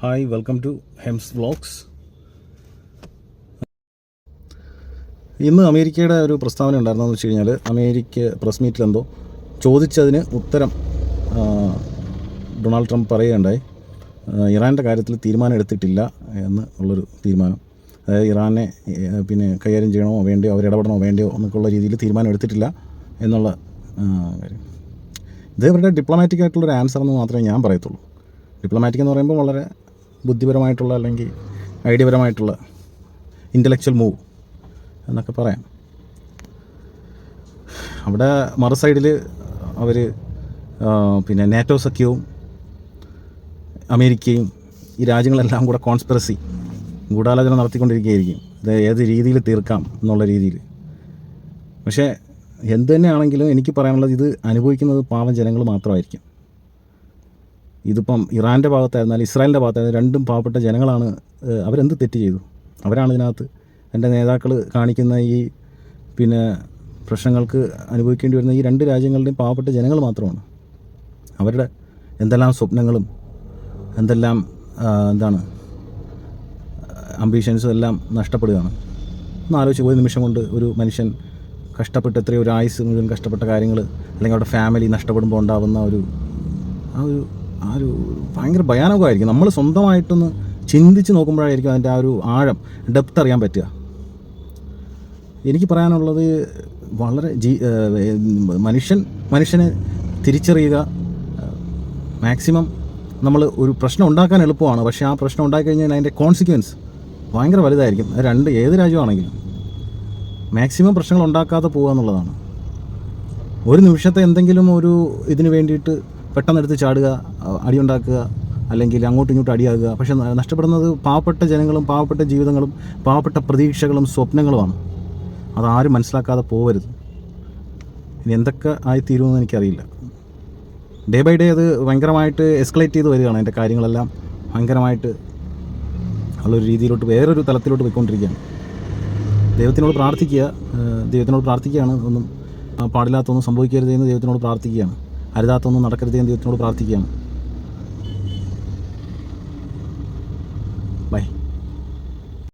Hi, welcome to Hems vlogs. ഇന്ന് അമേരിക്കയുടെ ഒരു പ്രസ്താവന ഉണ്ടായിരുന്നതെന്ന് വെച്ച് കഴിഞ്ഞാൽ, അമേരിക്ക പ്രസ് മീറ്റിലെന്തോ ചോദിച്ചതിന് ഉത്തരം ഡൊണാൾഡ് ട്രംപ് പറയുകയുണ്ടായി. ഇറാൻ്റെ കാര്യത്തിൽ തീരുമാനം എടുത്തിട്ടില്ല എന്ന് ഉള്ളൊരു തീരുമാനം. അതായത് ഇറാനെ കൈകാര്യം ചെയ്യണമോ വേണ്ടയോ, അവരിടപെടണമോ വേണ്ടയോ എന്നൊക്കെയുള്ള രീതിയിൽ തീരുമാനം എടുത്തിട്ടില്ല എന്നുള്ള കാര്യം. ഇത് ഇവരുടെ ഡിപ്ലോമാറ്റിക് ആയിട്ടുള്ളൊരു ആൻസർ എന്ന് മാത്രമേ ഞാൻ പറയത്തുള്ളൂ. ഡിപ്ലോമാറ്റിക് എന്ന് പറയുമ്പോൾ വളരെ ബുദ്ധിപരമായിട്ടുള്ള അല്ലെങ്കിൽ ഐഡിയപരമായിട്ടുള്ള ഇൻ്റലക്ച്വൽ മൂവ് എന്നൊക്കെ പറയാം. അവിടെ മറു സൈഡിൽ അവർ നാറ്റോ സഖ്യവും അമേരിക്കയും ഈ രാജ്യങ്ങളെല്ലാം കൂടെ കോൺസ്പിറസി ഗൂഢാലോചന നടത്തിക്കൊണ്ടിരിക്കുകയായിരിക്കും, ഇത് ഏത് രീതിയിൽ തീർക്കാം എന്നുള്ള രീതിയിൽ. പക്ഷേ എന്ത് തന്നെയാണെങ്കിലും എനിക്ക് പറയാനുള്ളത്, ഇത് അനുഭവിക്കുന്നത് പാവം ജനങ്ങൾ മാത്രമായിരിക്കും. ഇതിപ്പം ഇറാൻ്റെ ഭാഗത്തായിരുന്നാലും ഇസ്രായേലിൻ്റെ ഭാഗത്തായിരുന്നാലും രണ്ടും പാവപ്പെട്ട ജനങ്ങളാണ്. അവരെന്ത് തെറ്റ് ചെയ്തു? അവരാണ് ഇതിനകത്ത് എൻ്റെ നേതാക്കൾ കാണിക്കുന്ന ഈ പ്രശ്നങ്ങൾക്ക് അനുഭവിക്കേണ്ടി വരുന്ന ഈ രണ്ട് രാജ്യങ്ങളുടെയും പാവപ്പെട്ട ജനങ്ങൾ മാത്രമാണ്. അവരുടെ എന്തെല്ലാം സ്വപ്നങ്ങളും എന്തെല്ലാം അംബീഷൻസും എല്ലാം നഷ്ടപ്പെടുകയാണ്. ഒന്ന് ആലോചിച്ച്, ഒരു നിമിഷം കൊണ്ട് ഒരു മനുഷ്യൻ കഷ്ടപ്പെട്ട് എത്രയോ ഒരു ആയുസ് മുഴുവൻ കഷ്ടപ്പെട്ട കാര്യങ്ങൾ, അല്ലെങ്കിൽ അവരുടെ ഫാമിലി നഷ്ടപ്പെടുമ്പോൾ ഉണ്ടാകുന്ന ആ ഒരു ഭയങ്കര ഭയാനകമായിരിക്കും. നമ്മൾ സ്വന്തമായിട്ടൊന്ന് ചിന്തിച്ച് നോക്കുമ്പോഴായിരിക്കും അതിൻ്റെ ആ ഒരു ആഴം, ഡെപ്ത് അറിയാൻ പറ്റുക. എനിക്ക് പറയാനുള്ളത്, വളരെ മനുഷ്യനെ തിരിച്ചറിയുക. മാക്സിമം നമ്മൾ ഒരു പ്രശ്നം ഉണ്ടാക്കാൻ എളുപ്പമാണ്, പക്ഷേ ആ പ്രശ്നം ഉണ്ടാക്കിക്കഴിഞ്ഞാൽ അതിൻ്റെ കോൺസിക്വൻസ് ഭയങ്കര വലുതായിരിക്കും. ഏത് രാജ്യമാണെങ്കിലും മാക്സിമം പ്രശ്നങ്ങൾ ഉണ്ടാക്കാതെ പോകുക എന്നുള്ളതാണ്. ഒരു നിമിഷത്തെ എന്തെങ്കിലും ഒരു ഇതിന് വേണ്ടിയിട്ട് പെട്ടെന്നെടുത്ത് ചാടുക, അടിയുണ്ടാക്കുക, അല്ലെങ്കിൽ അങ്ങോട്ടും ഇങ്ങോട്ടും അടിയാകുക. പക്ഷേ നഷ്ടപ്പെടുന്നത് പാവപ്പെട്ട ജനങ്ങളും പാവപ്പെട്ട ജീവിതങ്ങളും പാവപ്പെട്ട പ്രതീക്ഷകളും സ്വപ്നങ്ങളുമാണ്. അതാരും മനസ്സിലാക്കാതെ പോകരുത്. ഇനി എന്തൊക്കെ ആയിത്തീരുമെന്ന് എനിക്കറിയില്ല. ഡേ ബൈ ഡേ അത് ഭയങ്കരമായിട്ട് എസ്കലേറ്റ് ചെയ്ത് വരികയാണ്. അതിൻ്റെ കാര്യങ്ങളെല്ലാം ഭയങ്കരമായിട്ട് ഉള്ളൊരു രീതിയിലോട്ട്, വേറൊരു തലത്തിലോട്ട് പോയിക്കൊണ്ടിരിക്കുകയാണ്. ദൈവത്തിനോട് പ്രാർത്ഥിക്കുകയാണ്. ഒന്നും പാടില്ലാത്തൊന്നും സംഭവിക്കരുതെന്ന് ദൈവത്തിനോട് പ്രാർത്ഥിക്കുകയാണ്. അരുതാത്തൊന്നും നടക്കരുതെന്ന് ദൈവത്തിനോട് പ്രാർത്ഥിക്കുകയാണ്.